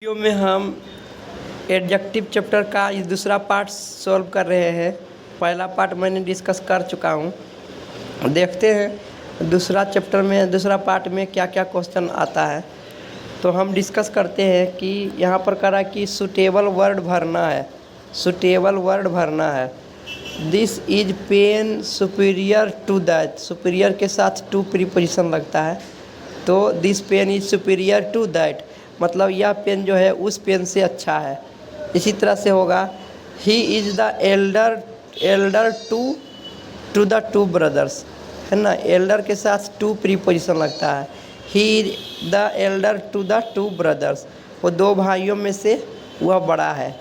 Video में हम adjective chapter का इस दूसरा पार्ट सॉल्व कर रहे हैं। पहला पार्ट मैंने डिस्कस कर चुका हूँ। देखते हैं दूसरा चैप्टर में दूसरा पार्ट में क्या क्या क्वेश्चन आता है। तो हम डिस्कस करते हैं कि यहाँ पर करा कि सूटेबल वर्ड भरना है। सूटेबल वर्ड भरना है। This is pen superior to that. Superior के साथ टू प्रीपोजिशन लगता है, तो this pen is superior to that, मतलब यह पेन जो है उस पेन से अच्छा है। इसी तरह से होगा he is the elder to the two brothers, है ना। एल्डर के साथ टू प्रीपोजिशन लगता है। He the elder to the two brothers, वो दो भाइयों में से वह बड़ा है।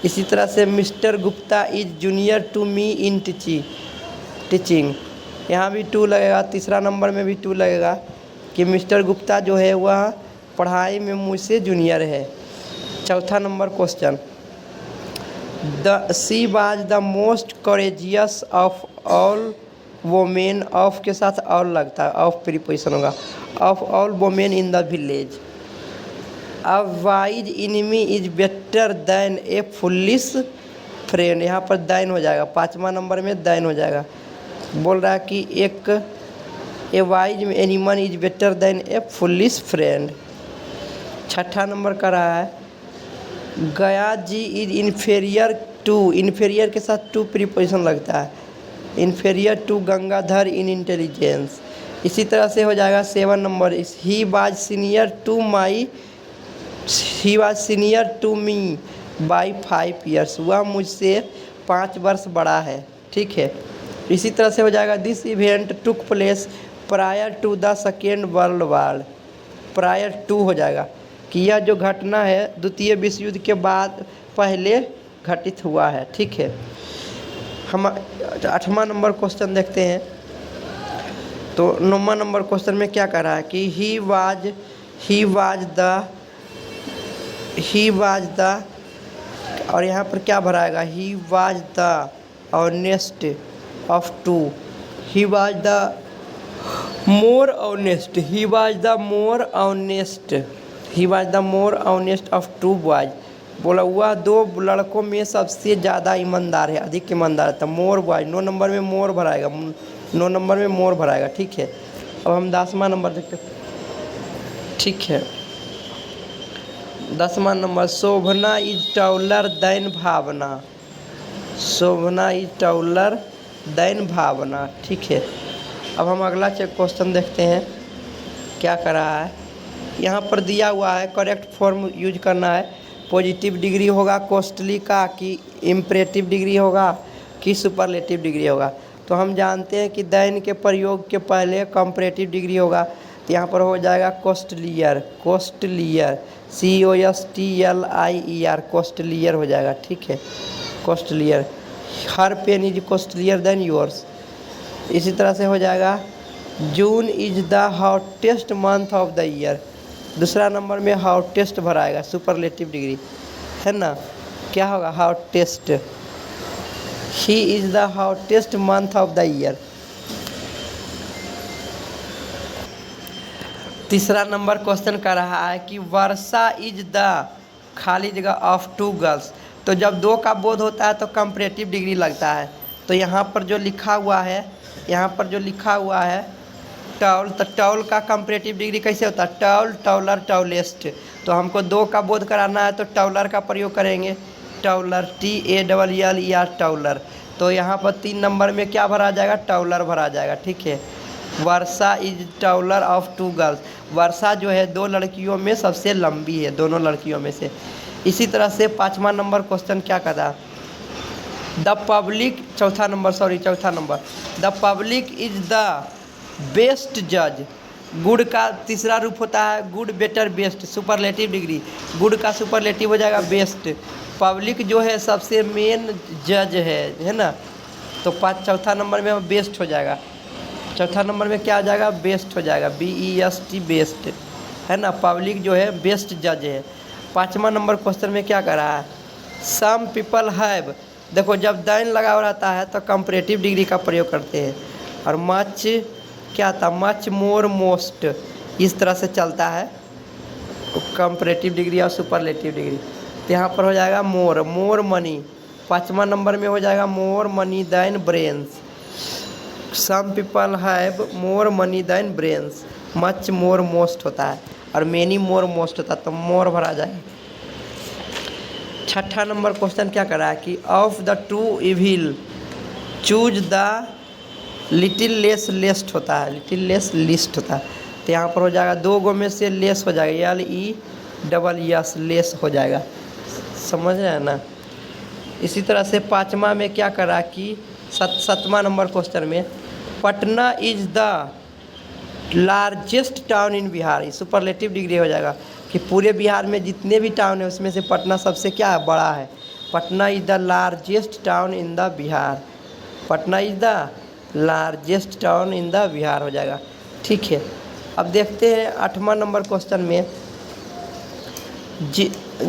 इसी तरह से mister Gupta is junior to me in teaching, यहाँ भी टू लगेगा। तीसरा नंबर में भी टू लगेगा कि मिस्टर गुप्ता जो है वह पढ़ाई में मुझसे जूनियर है। चौथा number question, she was the most courageous of all women. Of के साथ ऑल लगता है, ऑफ प्रीपोजिशन होगा। Of all women in the village. A wise enemy is better than a foolish friend, यहाँ पर दैन हो जाएगा। पाँचवा नंबर में दैन हो जाएगा। बोल रहा है कि एक a wise animal is better than a foolish friend. छठा नंबर का रहा है Gaya ji is inferior to. Inferior के साथ टू प्रीपोजिशन लगता है। Inferior to Gangadhar in intelligence. इसी तरह से हो जाएगा 7 number, he was senior to me by 5 years, वह मुझसे 5 वर्ष बड़ा है। ठीक है। इसी तरह से हो जाएगा this event took place prior to the second world war. Prior to हो जाएगा कि यह जो घटना है द्वितीय विश्व युद्ध के बाद पहले घटित हुआ है। ठीक है। हम 8वां नंबर क्वेश्चन देखते हैं। तो 9वां नंबर क्वेश्चन में क्या कर रहा है कि ही वाज द और यहाँ पर क्या भराएगा, he was the honest of two. He was the more honest, he was the more honest, he was the more honest of two boys. बोला वह दो लड़कों में सबसे ज़्यादा ईमानदार है, अधिक ईमानदार था। मोर बॉयज, 9 नंबर में मोर भराएगा। 9 नंबर में मोर भराएगा। ठीक है। अब हम 10वां नंबर देखते हैं। ठीक है। 10वां नंबर, Shobhana is taller than Bhavana. Shobhana is taller than Bhavana. ठीक है। अब हम अगला क्वेश्चन देखते हैं क्या कर रहा है। यहाँ पर दिया हुआ है करेक्ट फॉर्म यूज करना है। पॉजिटिव डिग्री होगा कॉस्टली का, कि इम्परेटिव डिग्री होगा, कि सुपरलेटिव डिग्री होगा। तो हम जानते हैं कि दैन के प्रयोग के पहले कंपैरेटिव डिग्री होगा, तो यहाँ पर हो जाएगा कॉस्टलियर। कॉस्टलियर, COSTLIER, कॉस्टलियर हो जाएगा। ठीक है। Costlier, her pen is costlier than yours. इसी तरह से हो जाएगा June is the hottest month of the year. दूसरा नंबर में हॉटेस्ट भराएगा, सुपरलेटिव डिग्री, है ना। क्या होगा, hottest. He is the hottest month of the year. तीसरा नंबर क्वेश्चन कर रहा है कि वर्षा इज द खाली जगह ऑफ टू गर्ल्स। तो जब दो का बोध होता है तो कंपैरेटिव डिग्री लगता है। तो यहाँ पर जो लिखा हुआ है टॉल, तो टॉल का कंपैरेटिव डिग्री कैसे होता है, टॉल, टॉलर, टॉलेस्ट। तो हमको दो का बोध कराना है तो टॉलर का प्रयोग करेंगे। Taller, TALLER, taller. तो यहाँ पर 3 नंबर में क्या भरा जाएगा, टॉलर भरा जाएगा। ठीक है। Varsha is taller of two girls. Varsha जो है 2 लड़कियों में सबसे लंबी है, दोनों लड़कियों में से। इसी तरह से 5वां नंबर क्वेश्चन क्या कर रहा है, चौथा number, the public is the best जज। गुड का तीसरा रूप होता है good, better, best, superlative degree. Good का सुपरलेटिव हो जाएगा बेस्ट। पब्लिक जो है सबसे मेन जज है ना। तो चौथा नंबर में बेस्ट हो जाएगा। चौथा नंबर में क्या आ जाएगा, बेस्ट हो जाएगा, BEST, बेस्ट, है ना। पब्लिक जो है बेस्ट जज है। 5वां नंबर क्वेश्चन में क्या कर रहा है, सम पीपल हैव। देखो जब दैन लगा हुआ रहता है तो कंपैरेटिव डिग्री का प्रयोग करते हैं। और मच क्या था, मच, मोर, मोस्ट, इस तरह से चलता है। कंपैरेटिव डिग्री और सुपरलेटिव डिग्री। तो यहाँ पर हो जाएगा मोर मनी। 5वां नंबर में हो जाएगा more money than brains. Some people have more money than brains. Much more most होता है और मेनी मोर मोस्ट होता है, तो मोर भरा जाएगा। 6ठा नंबर क्वेश्चन क्या कर रहा है कि of the two evil choose the little less least होता है, लिटिल लेस लिस्ट होता है। तो यहाँ पर हो जाएगा 2 गो में से लेस हो जाएगा, LESS लेस हो जाएगा। समझ रहे हैं ना। इसी तरह से 5वां में क्या करा कि 7वां नंबर क्वेश्चन में Patna is the largest town in Bihar. ये सुपरलेटिव डिग्री हो जाएगा कि पूरे बिहार में जितने भी टाउन है उसमें से पटना सबसे क्या है, बड़ा है। Patna is the largest town in the Bihar. Patna is the largest town in the Bihar हो जाएगा। ठीक है, अब देखते हैं 8वां नंबर क्वेश्चन में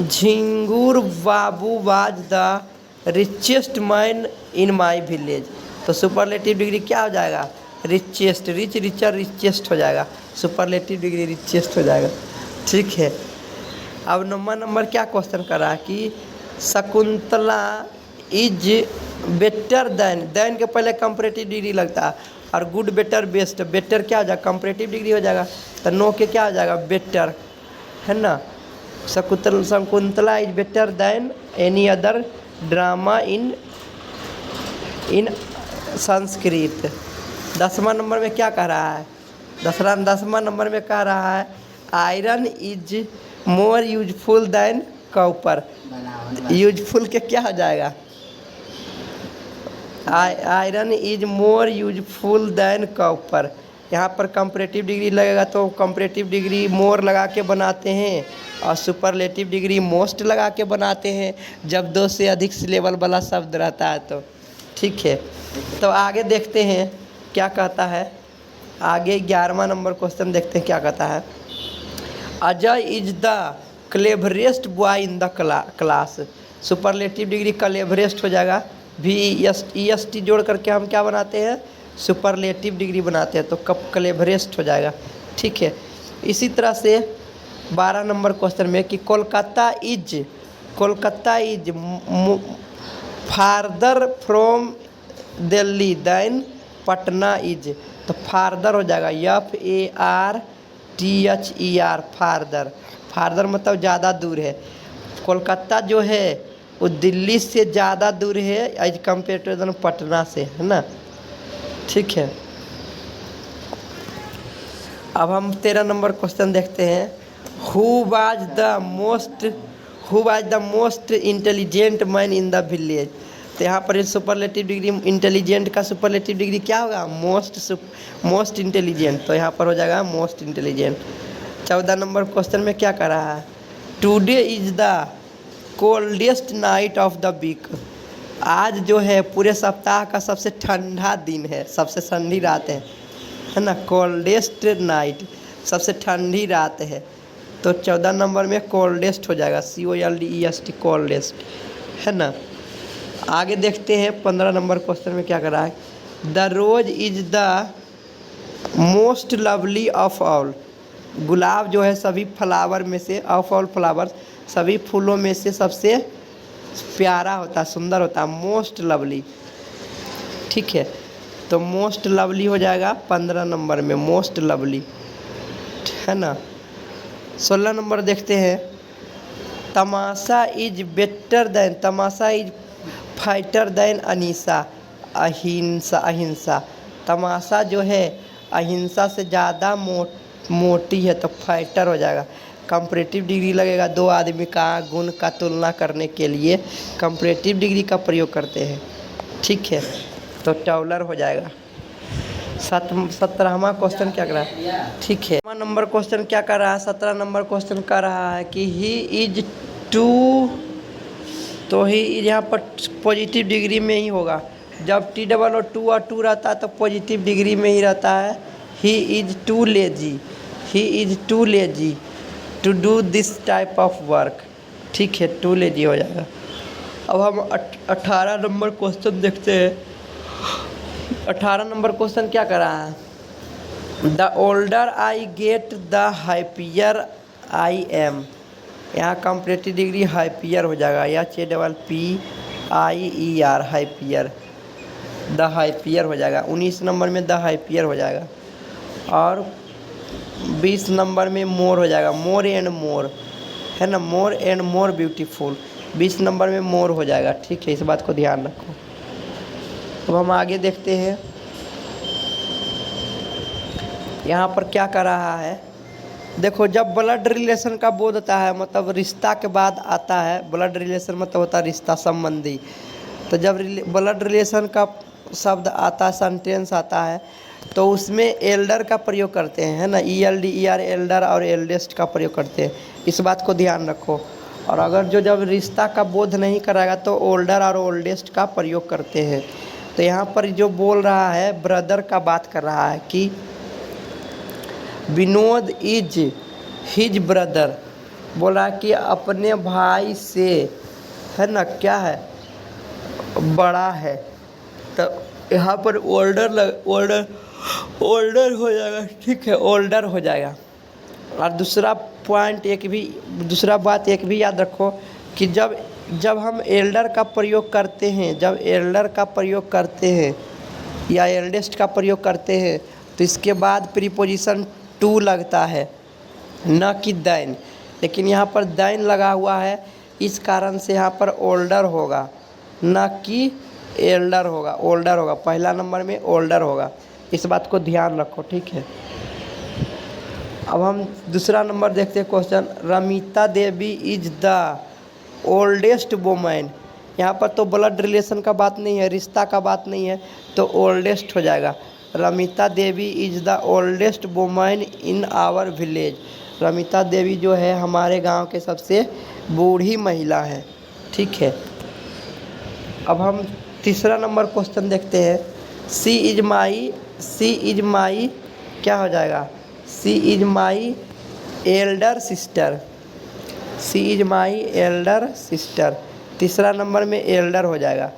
Jhingur Babu was the richest man in my village. तो सुपरलेटिव डिग्री क्या हो जाएगा, रिचेस्ट। रिच रिचर रिचेस्ट हो जाएगा, सुपरलेटिव डिग्री रिचेस्ट हो जाएगा। ठीक है, अब 9वां नंबर क्या क्वेश्चन कर रहा है कि शकुंतला इज बेटर दैन के पहले कंपैरेटिव डिग्री लगता है और गुड बेटर बेस्ट। बेटर क्या हो जाएगा, कंपैरेटिव डिग्री हो जाएगा। तो नो के क्या हो जाएगा, बेटर, है ना। Shakuntala is better than any other drama in Sanskrit. 10वां नंबर में क्या कह रहा है, 10वां नंबर में कह रहा है iron is more useful than copper. Useful के क्या हो जाएगा, iron is more useful than copper. यहाँ पर कंपैरेटिव डिग्री लगेगा तो कंपैरेटिव डिग्री मोर लगा के बनाते हैं और सुपरलेटिव डिग्री मोस्ट लगा के बनाते हैं जब 2 से अधिक सिलेबल वाला शब्द रहता है तो। ठीक है, तो आगे देखते हैं क्या कहता है। आगे 11वां नंबर क्वेश्चन देखते हैं क्या कहता है। Ajay is the cleverest boy in the class. Superlative degree cleverest हो जाएगा। VEST जोड़ करके हम क्या बनाते हैं, सुपरलेटिव डिग्री बनाते हैं, तो कब क्लेवरेस्ट हो जाएगा। ठीक है, इसी तरह से 12 नंबर क्वेश्चन में कि Kolkata is farther from Delhi than Patna is. तो फार्दर हो जाएगा FARTHER फार्दर मतलब ज़्यादा दूर है। कोलकाता जो है वो दिल्ली से ज़्यादा दूर है एज कम्पेयर टू पटना से, है ना। ठीक है, अब हम 13 नंबर क्वेश्चन देखते हैं। Who was the most intelligent man in the village. तो यहाँ पर सुपरलेटिव डिग्री इंटेलिजेंट का सुपरलेटिव डिग्री क्या होगा, मोस्ट इंटेलिजेंट। तो यहाँ पर हो जाएगा मोस्ट इंटेलिजेंट। 14 नंबर क्वेश्चन में क्या कर रहा है, today is the coldest night of the week. आज जो है पूरे सप्ताह का सबसे ठंडा दिन है, सबसे ठंडी रात है ना। कोल्डेस्ट नाइट सबसे ठंडी रात है, तो 14 नंबर में कोल्डेस्ट हो जाएगा, COLDEST कोल्डेस्ट, है ना। आगे देखते हैं 15 नंबर क्वेश्चन में क्या कर रहा है। The rose is the most lovely of all. गुलाब जो है सभी फ्लावर में से, ऑफ ऑल फ्लावर्स सभी फूलों में से सबसे प्यारा होता है, सुंदर होता है, मोस्ट लवली। ठीक है, तो मोस्ट लवली हो जाएगा 15 नंबर में, मोस्ट लवली, है ना। 16 नंबर देखते हैं। तमाशा इज फाइटर दैन अहिंसा। तमाशा जो है अहिंसा से ज़्यादा मोटी है, तो फाइटर हो जाएगा। कंपैरेटिव डिग्री लगेगा 2 आदमी का गुण का तुलना करने के लिए कंपैरेटिव डिग्री का प्रयोग करते हैं। ठीक है, तो टॉलर हो जाएगा। 17वां क्वेश्चन क्या कर रहा है, ठीक है। 17वां नंबर क्वेश्चन क्या कर रहा है, 17 नंबर क्वेश्चन कर रहा है कि ही इज टू। तो ही यहाँ पर पॉजिटिव डिग्री में ही होगा। जब T और 2 और 2 रहता है तो पॉजिटिव डिग्री में ही रहता है। He is too lazy to do this type of work. ठीक है, टू लेजी हो जाएगा। अब हम 18 नंबर क्वेश्चन देखते हैं। 18 नंबर क्वेश्चन क्या कर रहा है, the older I get the happier HIM, यहाँ कंपैरेटिव डिग्री हाइपियर हो जाएगा, HAPPIER हाइपियर, द हाइपियर हो जाएगा। 19 नंबर में द हाइपियर हो जाएगा। और 20 नंबर में मोर हो जाएगा, मोर एंड मोर, है ना, more and more beautiful. 20 number में मोर हो जाएगा। ठीक है, इस बात को ध्यान रखो। अब हम आगे देखते हैं यहाँ पर क्या कर रहा है। देखो, जब ब्लड रिलेशन का बोध होता है, मतलब रिश्ता के बाद आता है, ब्लड रिलेशन मतलब होता है रिश्ता संबंधी। तो जब ब्लड रिलेशन का शब्द आता है, सेंटेंस आता है, तो उसमें एल्डर का प्रयोग करते हैं, है ना, ELDER एल्डर और एल्डेस्ट का प्रयोग करते हैं। इस बात को ध्यान रखो। और अगर जब रिश्ता का बोध नहीं कराएगा तो ओल्डर और ओल्डेस्ट का प्रयोग करते हैं। तो यहाँ पर जो बोल रहा है, ब्रदर का बात कर रहा है कि विनोद इज हिज ब्रदर, बोल रहा है कि अपने भाई से, है ना, क्या है, बड़ा है। तो यहाँ पर ओल्डर हो जाएगा। ठीक है, ओल्डर हो जाएगा। और दूसरा बात एक भी याद रखो कि जब हम एल्डर का प्रयोग करते हैं, या एल्डेस्ट का प्रयोग करते हैं, तो इसके बाद प्रीपोजिशन टू लगता है, न कि दैन। लेकिन यहाँ पर दैन लगा हुआ है, इस कारण से यहाँ पर ओल्डर होगा, न कि एल्डर होगा। ओल्डर होगा, पहला नंबर में ओल्डर होगा। इस बात को ध्यान रखो। ठीक है, अब हम दूसरा नंबर देखते हैं question. Ramita Devi is the oldest woman. यहाँ पर तो ब्लड रिलेशन का बात नहीं है, रिश्ता का बात नहीं है, तो ओल्डेस्ट हो जाएगा। Ramita Devi is the oldest woman in our village. Ramita Devi जो है हमारे गांव के सबसे बूढ़ी महिला है। ठीक है, अब हम तीसरा नंबर क्वेश्चन देखते हैं। सी इज माई क्या हो जाएगा, she is my elder sister. She is my elder sister, तीसरा नंबर में एल्डर हो जाएगा,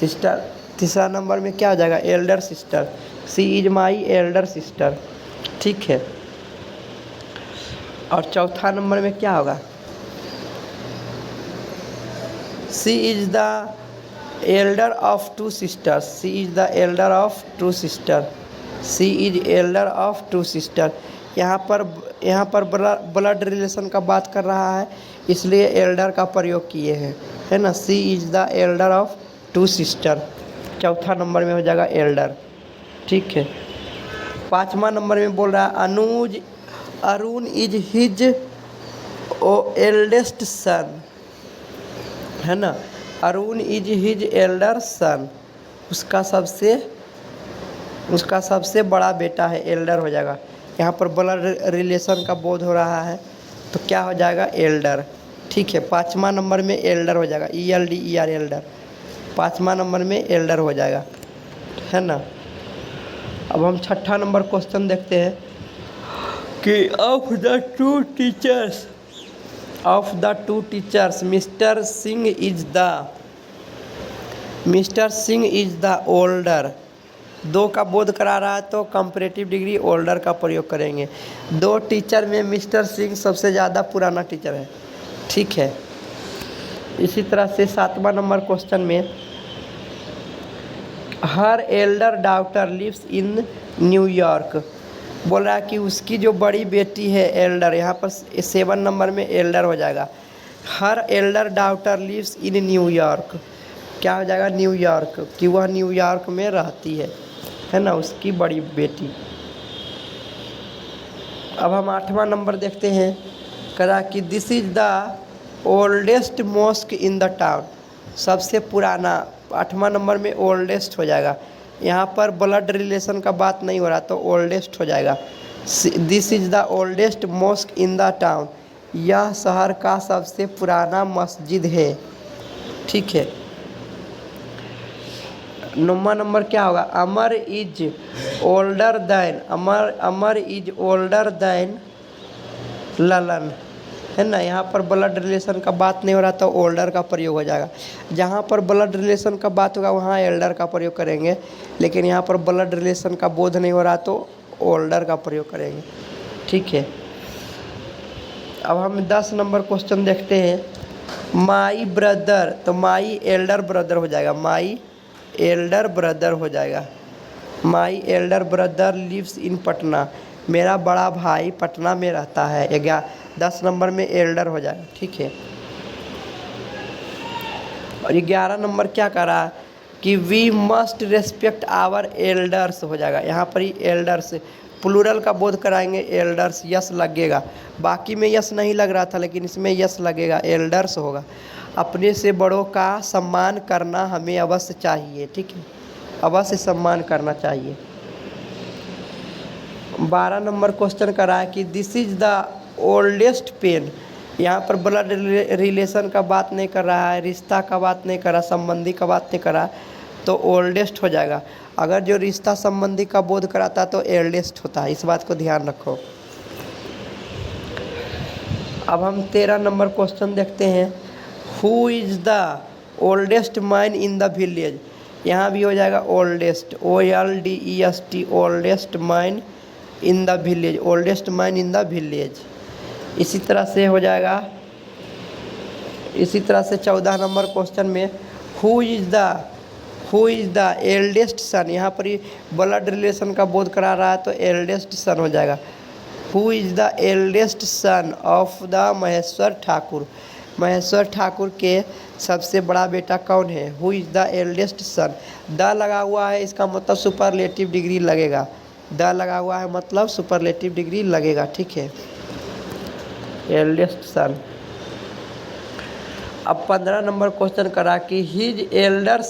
सिस्टर। तीसरा नंबर में क्या हो जाएगा, elder sister. She is my elder sister. ठीक है, और चौथा नंबर में क्या होगा, she is the elder of two sisters. She is the elder of two sister. She is elder of two sister. यहाँ पर ब्लड रिलेशन का बात कर रहा है, इसलिए एल्डर का प्रयोग किए हैं, है ना। She is the elder of two sister, चौथा नंबर में हो जाएगा एल्डर। ठीक है, पाँचवा नंबर में बोल रहा है Arun is his eldest son, है ना। Arun is his elder son, उसका सबसे बड़ा बेटा है, एल्डर हो जाएगा। यहाँ पर ब्लड रिलेशन का बोध हो रहा है, तो क्या हो जाएगा, एल्डर। ठीक है, पाँचवा नंबर में एल्डर हो जाएगा, ELDER एल्डर, पाँचवा नंबर में एल्डर हो जाएगा, है ना। अब हम छठा नंबर क्वेश्चन देखते हैं कि of the to teachers mister Singh is the older. दो का बोध करा रहा है तो कंपैरेटिव डिग्री ओल्डर का प्रयोग करेंगे। दो टीचर में मिस्टर सिंह सबसे ज़्यादा पुराना टीचर है। ठीक है, इसी तरह से सातवां नंबर क्वेश्चन में her elder daughter lives in New York, बोल रहा है कि उसकी जो बड़ी बेटी है एल्डर, यहाँ पर 7 नंबर में एल्डर हो जाएगा। Her elder daughter lives in New York, क्या हो जाएगा, न्यूयॉर्क, कि वह न्यूयॉर्क में रहती है ना, उसकी बड़ी बेटी। अब हम 8वां नंबर देखते हैं, करा कि this is the oldest mosque in the town, सबसे पुराना। 8वां नंबर में ओल्डेस्ट हो जाएगा। यहाँ पर ब्लड रिलेशन का बात नहीं हो रहा, तो ओल्डेस्ट हो जाएगा। This is the oldest mosque in the town, यह शहर का सबसे पुराना मस्जिद है। ठीक है, 9वां नंबर क्या होगा, अमर इज ओल्डर दैन ललन, है ना। यहाँ पर ब्लड रिलेशन का बात नहीं हो रहा, तो ओल्डर का प्रयोग हो जाएगा। जहाँ पर ब्लड रिलेशन का बात होगा वहाँ एल्डर का प्रयोग करेंगे, लेकिन यहाँ पर ब्लड रिलेशन का बोध नहीं हो रहा तो ओल्डर का प्रयोग करेंगे। ठीक है, अब हम 10 नंबर क्वेश्चन देखते हैं। माई ब्रदर, तो माई एल्डर ब्रदर हो जाएगा, माई एल्डर ब्रदर हो जाएगा। My elder brother lives in Patna, मेरा बड़ा भाई पटना में रहता है। 10 नंबर में एल्डर हो जाएगा, ठीक है। और 11 नंबर क्या करा कि we must respect our elders हो जाएगा। यहाँ पर ही एल्डर्स प्लूरल का बोध कराएंगे, एल्डर्स यस लगेगा। बाकी में यस नहीं लग रहा था लेकिन इसमें यस लगेगा, एल्डर्स होगा। अपने से बड़ों का सम्मान करना हमें अवश्य चाहिए, ठीक है, अवश्य सम्मान करना चाहिए। 12 नंबर क्वेश्चन करा है कि this is the oldest pen. यहाँ पर ब्लड रिलेशन का बात नहीं कर रहा है, रिश्ता का बात नहीं कर रहा, संबंधी का बात नहीं कर रहा, तो ओल्डेस्ट हो जाएगा। अगर जो रिश्ता संबंधी का बोध कराता तो एल्डेस्ट होता है, इस बात को ध्यान रखो। अब हम 13 नंबर क्वेश्चन देखते हैं। Who is the oldest man in the village. यहाँ भी हो जाएगा oldest, OLDEST, oldest man in the village, oldest man in the village. इसी तरह से हो जाएगा, इसी तरह से 14 नंबर क्वेश्चन में who is the eldest son. यहाँ पर ही ब्लड रिलेशन का बोध करा रहा है तो एल्डेस्ट सन हो जाएगा। Who is the eldest son of the Maheshwar Thakur. Maheshwar Thakur के सबसे बड़ा बेटा कौन है। Who is the eldest son, the लगा हुआ है, इसका मतलब सुपरलेटिव डिग्री लगेगा। द लगा हुआ है मतलब सुपरलेटिव डिग्री लगेगा, ठीक है, एल्डेस्ट सन। अब 15 नंबर क्वेश्चन करा कि his elder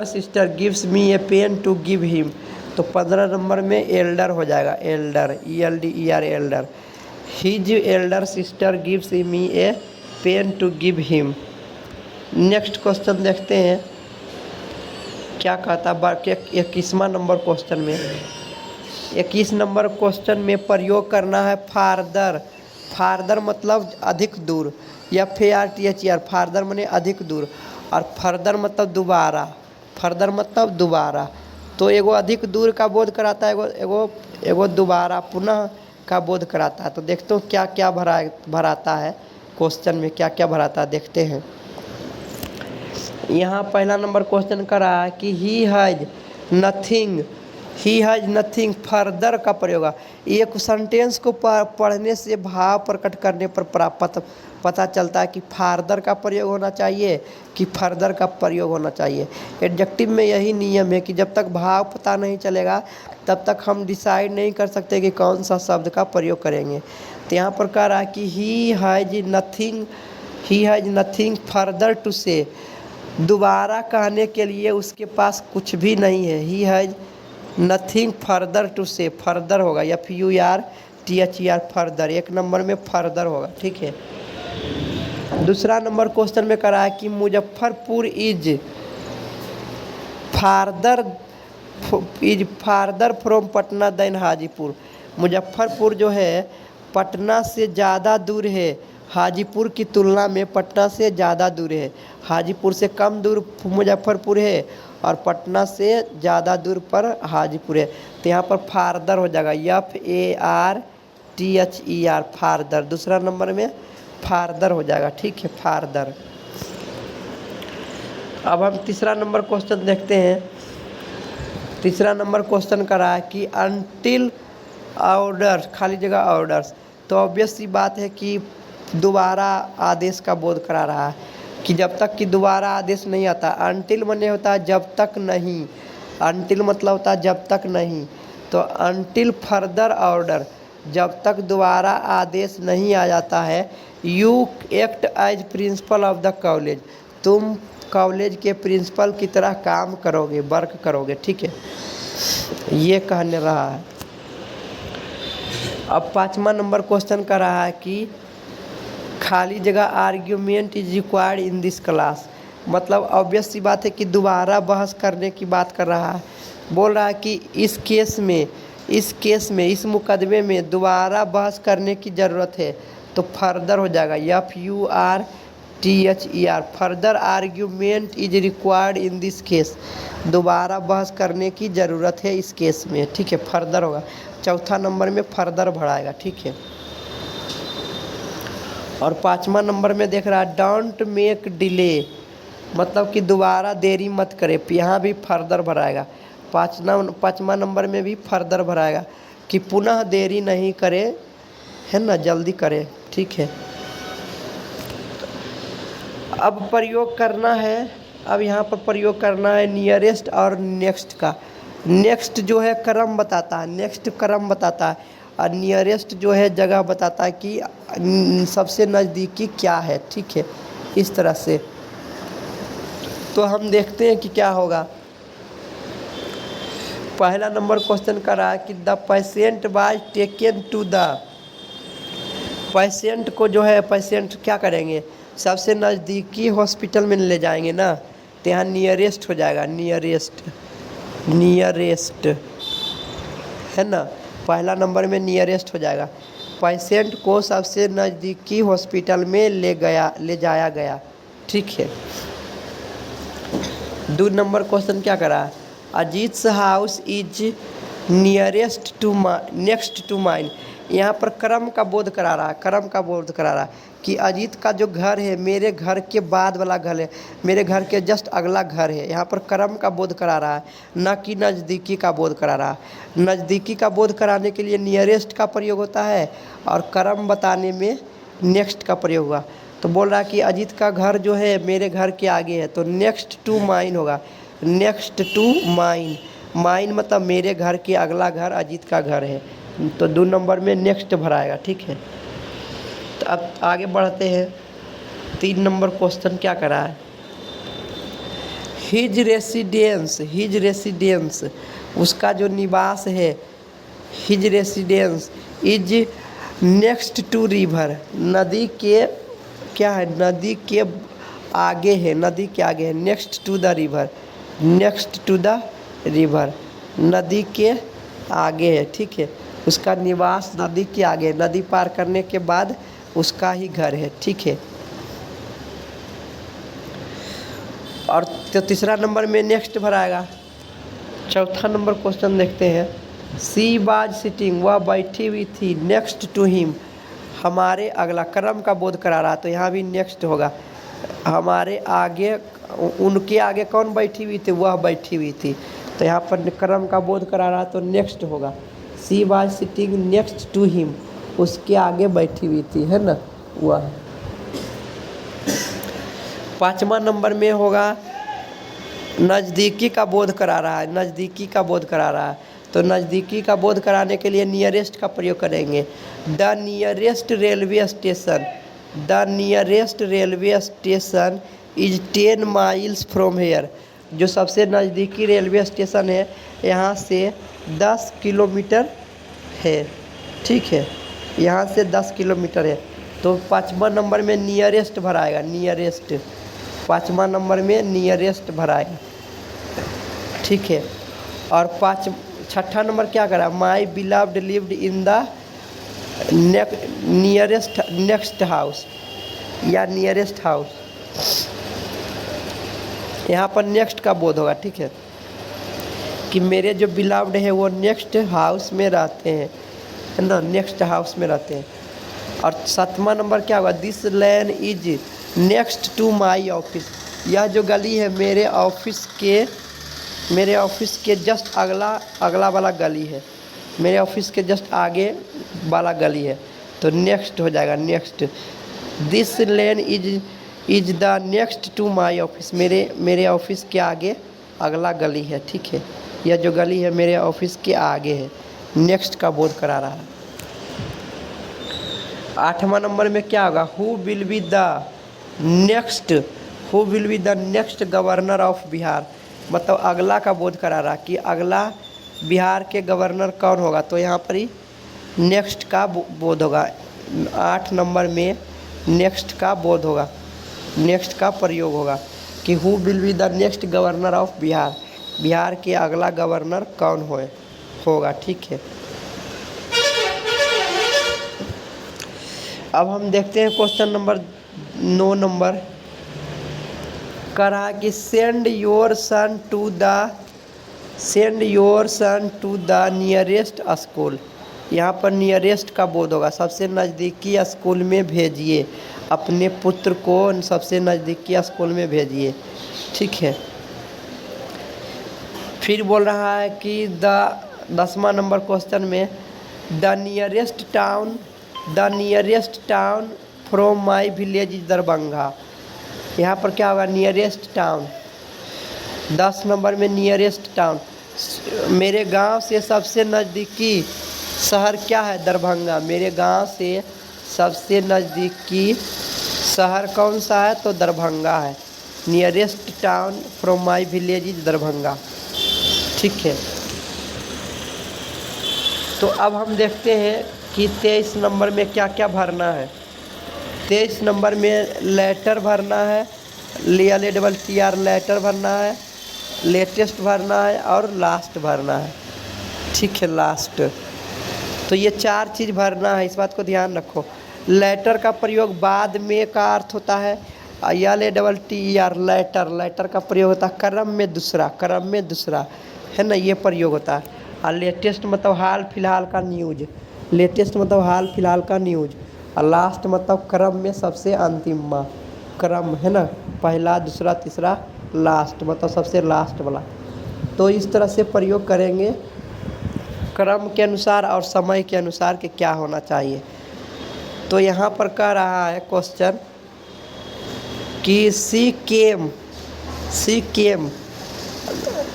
sister gives me a pen to give him. तो 15 नंबर में एल्डर हो जाएगा, elder, ELDER, elder. His elder sister gives me a pen to give him. Next question देखते हैं क्या कहता है। 21वां नंबर क्वेश्चन में, 21 नंबर क्वेश्चन में प्रयोग करना है फार्दर। फार्दर मतलब अधिक दूर, FARTHER, फार्दर माने अधिक दूर, और फर्दर मतलब दोबारा, फर्दर मतलब दोबारा। तो एगो अधिक दूर का बोध कराता है, एगो दोबारा पुनः का बोध कराता है। तो देखते हो क्या क्या भराता है क्वेश्चन में, क्या क्या भराता है देखते हैं। यहाँ पहला नंबर क्वेश्चन करा है कि ही हैज नथिंग फर्दर का प्रयोग। एक सेंटेंस को पढ़ने से भाव प्रकट करने पर पता चलता है कि फार्दर का प्रयोग होना चाहिए कि फर्दर का प्रयोग होना चाहिए। एडजेक्टिव में यही नियम है कि जब तक भाव पता नहीं चलेगा तब तक हम डिसाइड नहीं कर सकते कि कौन सा शब्द का प्रयोग करेंगे। तो यहाँ पर कह रहा है कि he has nothing further to say, दोबारा कहने के लिए उसके पास कुछ भी नहीं है। He has nothing further to say, further होगा, FURTHER, फर्दर। 1 नंबर में फर्दर होगा, ठीक है। दूसरा नंबर क्वेश्चन में करा है कि Muzaffarpur is farther from Patna than Hajipur. Muzaffarpur जो है पटना से ज़्यादा दूर है, हाजीपुर की तुलना में पटना से ज़्यादा दूर है। हाजीपुर से कम दूर मुजफ्फरपुर है और पटना से ज़्यादा दूर पर हाजीपुर है। तो यहाँ पर फार्दर हो जाएगा, FARTHER, फार्दर। दूसरा नंबर में फार्दर हो जाएगा, ठीक है, फार्दर। अब हम तीसरा नंबर क्वेश्चन देखते हैं। तीसरा नंबर क्वेश्चन करा है कि अनटिल ऑर्डर्स, खाली जगह ऑर्डर्स। तो ऑब्वियस सी बात है कि दोबारा आदेश का बोध करा रहा है कि जब तक कि दोबारा आदेश नहीं आता। अनटिल माने होता है जब तक नहीं, अनटिल मतलब होता है जब तक नहीं। तो अनटिल फर्दर ऑर्डर, जब तक दोबारा आदेश नहीं आ जाता है। You act as principal of the college, तुम कॉलेज के प्रिंसिपल की तरह काम करोगे, वर्क करोगे, ठीक है, ये कहने रहा है। अब 5वां नंबर क्वेश्चन का रहा है कि खाली जगह argument is required in this class. मतलब ऑब्वियस सी बात है कि दोबारा बहस करने की बात कर रहा है। बोल रहा है कि इस केस में इस मुकदमे में दोबारा बहस करने की ज़रूरत है। तो फर्दर हो जाएगा, FURTHER, further argument is required in this case. दोबारा बहस करने की ज़रूरत है इस केस में, ठीक है, फर्दर होगा। चौथा नंबर में फर्दर भराएगा, ठीक है। और 5वां नंबर में देख रहा है डोंट मेक डिले, मतलब कि दोबारा देरी मत करे। यहाँ भी फर्दर भराएगा। 5वां नंबर में भी फर्दर भराएगा कि पुनः देरी नहीं करे, है ना, जल्दी करे। ठीक है, अब प्रयोग करना है। अब यहाँ पर प्रयोग करना है नियरेस्ट और नेक्स्ट का। नेक्स्ट जो है क्रम बताता है, नेक्स्ट क्रम बताता है, और नियरेस्ट जो है जगह बताता है कि सबसे नज़दीकी क्या है। ठीक है, इस तरह से। तो हम देखते हैं कि क्या होगा। पहला नंबर क्वेश्चन कर रहा है कि the patient was taken to the, patient को जो है, पेशेंट क्या करेंगे, सबसे नज़दीकी हॉस्पिटल में ले जाएंगे ना, तो यहाँ नियरेस्ट हो जाएगा, नियरेस्ट, नियरेस्ट, है ना। पहला नंबर में नियरेस्ट हो जाएगा। पेशेंट को सबसे नज़दीकी हॉस्पिटल में ले जाया गया। ठीक है। 2 नंबर क्वेश्चन क्या करा है, Ajit house is nearest to next to mine. यहाँ पर क्रम का बोध करा रहा है, क्रम का बोध करा रहा है कि अजीत का जो घर है मेरे घर के बाद वाला घर है, मेरे घर के जस्ट अगला घर है। यहाँ पर क्रम का बोध करा रहा है, न कि नज़दीकी का बोध करा रहा है। नज़दीकी का बोध कराने के लिए नियरेस्ट का प्रयोग होता है, और क्रम बताने में नेक्स्ट का प्रयोग हुआ। तो बोल रहा है कि अजीत का घर जो है मेरे घर के आगे है, तो नेक्स्ट टू माइन होगा, नेक्स्ट टू माइन। माइन मतलब मेरे घर के अगला घर अजीत का घर है, तो 2 नंबर में नेक्स्ट भराएगा। ठीक है, तो अब आगे बढ़ते हैं। 3 नंबर क्वेश्चन क्या करा है, हिज रेसिडेंस, हिज रेसिडेंस, उसका जो निवास है, his residence is next to river, नदी के क्या है, नदी के आगे है, नदी के आगे है, next to the river, next to the river, नदी के आगे है। ठीक है, उसका निवास नदी के आगे, नदी पार करने के बाद उसका ही घर है। ठीक है, और तो 3रा नंबर में नेक्स्ट भराएगा। 4था नंबर क्वेश्चन देखते हैं, सी वाज सिटिंग, वह बैठी हुई थी, नेक्स्ट टू हिम, हमारे अगला, क्रम का बोध करा रहा, तो यहाँ भी नेक्स्ट होगा। हमारे आगे, उनके आगे कौन बैठी हुई थी, वह बैठी हुई थी, तो यहाँ पर क्रम का बोध करा रहा तो नेक्स्ट होगा। She was sitting next to him, उसके आगे बैठी हुई थी, है ना, वह। 5वां नंबर में होगा नज़दीकी का बोध करा रहा है, नज़दीकी का बोध करा रहा है, तो नज़दीकी का बोध कराने के लिए नियरेस्ट का प्रयोग करेंगे। The nearest railway station, the nearest railway station is 10 miles from here, जो सबसे नज़दीकी रेलवे स्टेशन है यहाँ से 10 किलोमीटर है। ठीक है, यहाँ से 10 किलोमीटर है, तो 5वां नंबर में नियरेस्ट भराएगा, नियरेस्ट, 5वां नंबर में नियरेस्ट भराएगा। ठीक है, और 6ठा नंबर क्या करा, my beloved lived in the nearest next house, या नियरेस्ट हाउस, यहाँ पर नेक्स्ट का बोध होगा। ठीक है, कि मेरे जो बिलव्ड है वो नेक्स्ट हाउस में रहते हैं, है ना, नेक्स्ट हाउस में रहते हैं। और 7वां नंबर क्या होगा, this lane is next to my office, यह जो गली है मेरे ऑफिस के जस्ट अगला वाला गली है, मेरे ऑफिस के जस्ट आगे वाला गली है, तो नेक्स्ट हो जाएगा, next. This lane is the next to my office, मेरे ऑफिस के आगे अगला गली है। ठीक है, यह जो गली है मेरे ऑफिस के आगे है, नेक्स्ट का बोध करा रहा है। 8वां नंबर में क्या होगा, who will be the next governor of Bihar, मतलब अगला का बोध करा रहा कि अगला बिहार के गवर्नर कौन होगा, तो यहाँ पर ही नेक्स्ट का बोध होगा। 8 नंबर में नेक्स्ट का बोध होगा, नेक्स्ट का प्रयोग होगा कि who will be the next governor of Bihar, Bihar के अगला गवर्नर कौन होगा। ठीक है, अब हम देखते हैं क्वेश्चन नंबर 9 नंबर कर रहा है कि send your son to the nearest school, यहाँ पर नियरेस्ट का बोध होगा, सबसे नज़दीकी स्कूल में भेजिए, अपने पुत्र को सबसे नज़दीकी स्कूल में भेजिए। ठीक है, फिर बोल रहा है कि 10वां नंबर क्वेश्चन में the nearest town from my village is Darbhanga. यहाँ पर क्या होगा, नियरेस्ट टाउन। 10 नंबर में नियरेस्ट टाउन, मेरे गांव से सबसे नज़दीकी शहर क्या है, दरभंगा। मेरे गांव से सबसे नज़दीकी शहर कौन सा है, तो दरभंगा है। Nearest town from my village is Darbhanga. ठीक है, तो अब हम देखते हैं कि 23 नंबर में क्या क्या भरना है। 23 नंबर में लेटर भरना है, LATR लेटर भरना है, लेटेस्ट भरना है और लास्ट भरना है। ठीक है, लास्ट। तो ये 4 चीज़ भरना है, इस बात को ध्यान रखो। लेटर का प्रयोग बाद में का अर्थ होता है LATR लेटर। लेटर का प्रयोग होता है क्रम में दूसरा, है ना, ये प्रयोग होता है। और लेटेस्ट मतलब हाल फिलहाल का न्यूज, और लास्ट मतलब क्रम में सबसे अंतिम क्रम, है ना, पहला दूसरा तीसरा लास्ट मतलब सबसे लास्ट वाला। तो इस तरह से प्रयोग करेंगे क्रम के अनुसार और समय के अनुसार कि क्या होना चाहिए। तो यहाँ पर कह रहा है क्वेश्चन कि सी केम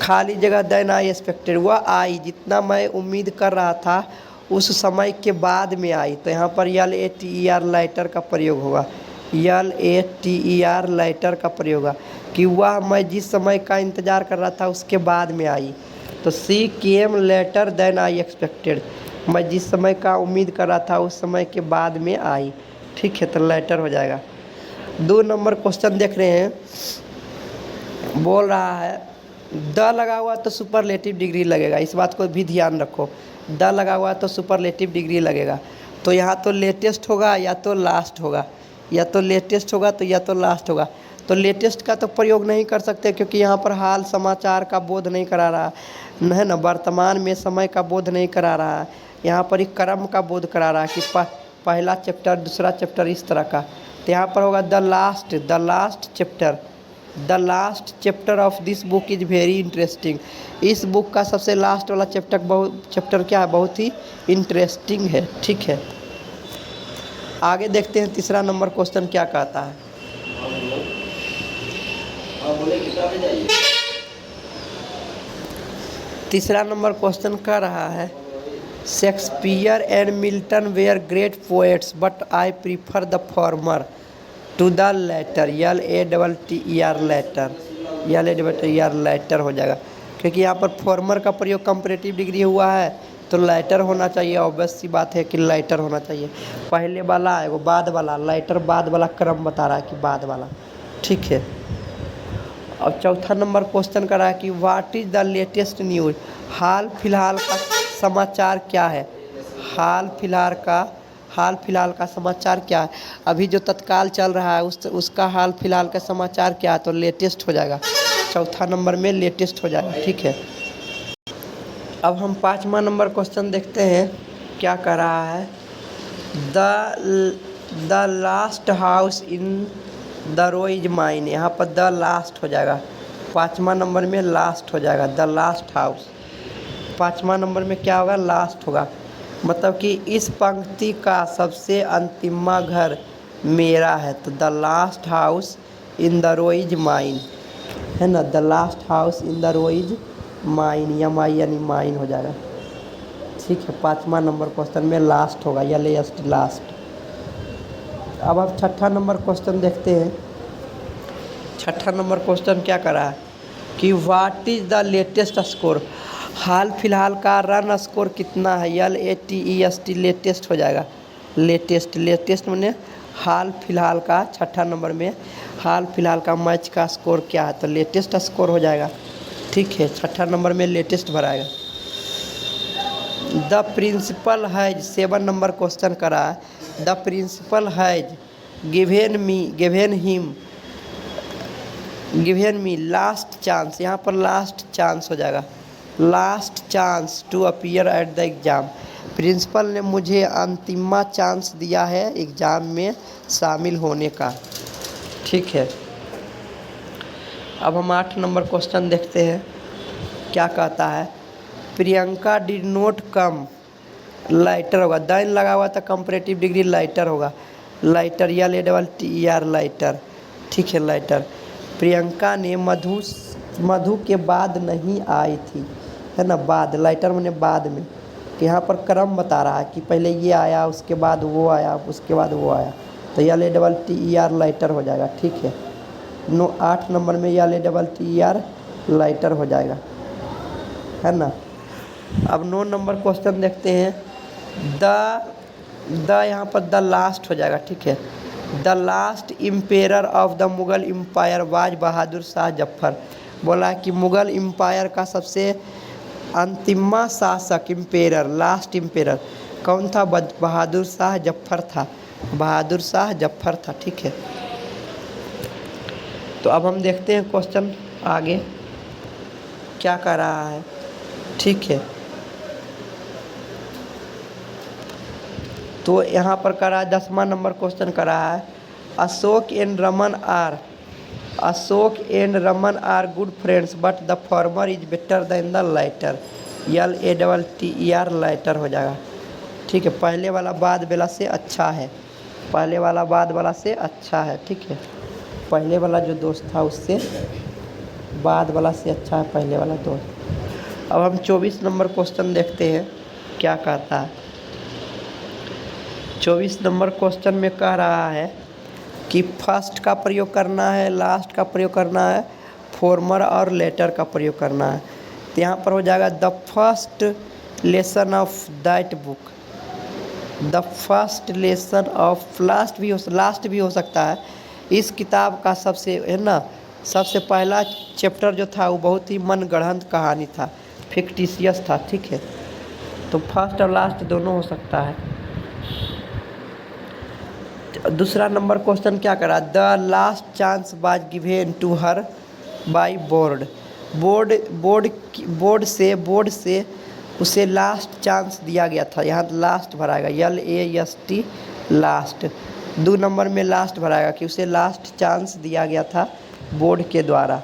खाली जगह देन आई एक्सपेक्टेड, वह आई जितना मैं उम्मीद कर रहा था उस समय के बाद में आई। तो यहाँ पर LATER लेटर का प्रयोग होगा, LATER लेटर का प्रयोग होगा कि वह मैं जिस समय का इंतज़ार कर रहा था उसके बाद में आई। तो she came later than I expected, मैं जिस समय का उम्मीद कर रहा था उस समय के बाद में आई। ठीक है, तो लेटर हो जाएगा। 2 नंबर क्वेश्चन देख रहे हैं, बोल रहा है द लगा हुआ तो सुपरलेटिव डिग्री लगेगा, इस बात को भी ध्यान रखो। द लगा हुआ तो सुपरलेटिव डिग्री लगेगा। तो यहाँ तो लेटेस्ट होगा या तो लास्ट होगा, या तो लेटेस्ट होगा तो या तो लास्ट होगा। तो लेटेस्ट का तो प्रयोग नहीं कर सकते क्योंकि यहाँ पर हाल समाचार का बोध नहीं करा रहा है ना, वर्तमान में समय का बोध नहीं करा रहा है। यहाँ पर एक क्रम का बोध करा रहा है कि पहला चैप्टर दूसरा चैप्टर इस तरह का। तो यहाँ पर होगा the last chapter of this book is very interesting. इस बुक का सबसे लास्ट वाला चैप्टर क्या है, बहुत ही इंटरेस्टिंग है। ठीक है, आगे देखते हैं 3रा नंबर क्वेश्चन क्या कहता है। तीसरा नंबर क्वेश्चन कह रहा है Shakespeare and Milton were great poets but I prefer the former to the latter, LATER latter हो जाएगा क्योंकि यहाँ पर फॉर्मर का प्रयोग कंपैरेटिव डिग्री हुआ है तो लेटर होना चाहिए। ऑब्वियस सी बात है कि लेटर होना चाहिए। पहले वाला है वो बाद वाला, लेटर बाद वाला क्रम बता रहा है कि बाद वाला। ठीक है, और 4था नंबर क्वेश्चन कर रहा है कि what is the latest news, हाल फिलहाल का समाचार क्या है। हाल फिलहाल का समाचार क्या है, अभी जो तत्काल चल रहा है उसका हाल फिलहाल का समाचार क्या है, तो लेटेस्ट हो जाएगा। 4था नंबर में लेटेस्ट हो जाएगा। ठीक है, अब हम 5वां नंबर क्वेश्चन देखते हैं क्या कर रहा है। The last house in the row is mine, यहाँ पर द लास्ट हो जाएगा। 5वां नंबर में लास्ट हो जाएगा, द लास्ट हाउस। 5वां नंबर में क्या होगा, लास्ट होगा। मतलब कि इस पंक्ति का सबसे अंतिमा घर मेरा है। तो the last house in the row is mine, है ना, the last house in the row is mine, या माई यानी माइन हो जाएगा। ठीक है, 5वां नंबर क्वेश्चन में लास्ट होगा, या लास्ट। अब आप 6ठा नंबर क्वेश्चन देखते हैं। 6ठा नंबर क्वेश्चन क्या कर रहा है कि what is the latest score, हाल फिलहाल का रन स्कोर कितना है। LATEST लेटेस्ट हो जाएगा। लेटेस्ट मैंने हाल फिलहाल का, 6ठा नंबर में हाल फिलहाल का मैच का स्कोर क्या है, तो लेटेस्ट स्कोर हो जाएगा। ठीक है, 6ठा नंबर में लेटेस्ट भराएगा। द प्रिंसिपल हैज, 7 नंबर क्वेश्चन करा है। The principal has given me last chance, यहाँ पर लास्ट चांस हो जाएगा, last chance to appear at the exam. प्रिंसिपल ने मुझे अंतिमा चांस दिया है एग्ज़ाम में शामिल होने का। ठीक है, अब हम 8 नंबर क्वेश्चन देखते हैं क्या कहता है। Priyanka did not come, lighter होगा, दाइन लगा हुआ था, कंपैरेटिव डिग्री लाइटर होगा, लाइटर या लेडबल टी आर लाइटर। ठीक है, लाइटर। प्रियंका ने मधु के बाद नहीं आई थी, है ना, बाद, लाइटर मैंने बाद में, कि यहाँ पर क्रम बता रहा है कि पहले ये आया, उसके बाद वो आया, उसके बाद वो आया, तो या लेडबल टी आर लाइटर हो जाएगा। ठीक है, 8 नंबर में या लेडबल टी आर लाइटर हो जाएगा, है ना। अब 9 नंबर क्वेश्चन देखते हैं। द यहाँ पर द लास्ट हो जाएगा। ठीक है, the last emperor of the Mughal empire was Bahadur Shah Zafar. बोला कि मुग़ल एम्पायर का सबसे अंतिमा शासक, इम्पेयर, लास्ट इम्पेयर कौन था? बहादुर शाह जफ़र था, बहादुर शाह जफ़र था। ठीक है, तो अब हम देखते हैं क्वेश्चन आगे क्या कर रहा है। ठीक है, तो यहाँ पर कर रहा है 10वां नंबर क्वेश्चन कर रहा है। Ashok and Raman are good friends but the former is better than the latter, LATTER latter हो जाएगा। ठीक है, पहले वाला बाद वाला से अच्छा है, पहले वाला बाद वाला से अच्छा है। ठीक है, पहले वाला जो दोस्त था उससे बाद वाला से अच्छा है पहले वाला दोस्त। अब हम 24 नंबर क्वेश्चन देखते हैं क्या कहता है। 24 नंबर क्वेश्चन में कह रहा है कि फर्स्ट का प्रयोग करना है, लास्ट का प्रयोग करना है, फॉर्मर और लेटर का प्रयोग करना है। तो यहाँ पर हो जाएगा the first lesson of that book, the first lesson of, last भी हो सकता है। इस किताब का सबसे, है ना, सबसे पहला चैप्टर जो था वो बहुत ही मनगढ़ंत कहानी था, फिक्टिशियस था। ठीक है, तो फर्स्ट और लास्ट दोनों हो सकता है। दूसरा नंबर क्वेश्चन क्या करा? The last chance was given to her by board से उसे लास्ट चांस दिया गया था। यहाँ लास्ट भराएगा, LAST लास्ट। 2 नंबर में लास्ट भराएगा कि उसे लास्ट चांस दिया गया था बोर्ड के द्वारा।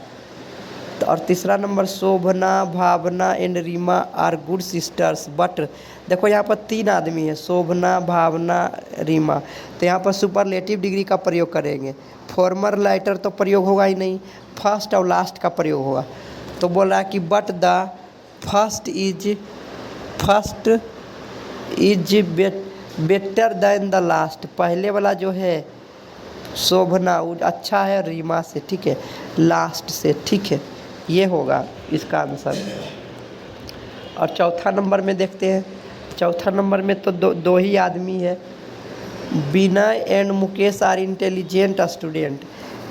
और तीसरा number Shobhana, Bhavna and Reema are good sisters but, देखो यहाँ पर 3 आदमी है, शोभना, भावना, रीमा, तो यहाँ पर सुपरलेटिव डिग्री का प्रयोग करेंगे। फॉर्मर लाइटर तो प्रयोग होगा ही नहीं, फर्स्ट और लास्ट का प्रयोग होगा। तो बोला कि but the first is better than the last, पहले वाला जो है शोभना वो अच्छा है रीमा से। ठीक है, लास्ट से। ठीक है, ये होगा इसका आंसर। और चौथा नंबर में देखते हैं। चौथा नंबर में तो दो ही आदमी है, Vinay and Mukesh are intelligent student,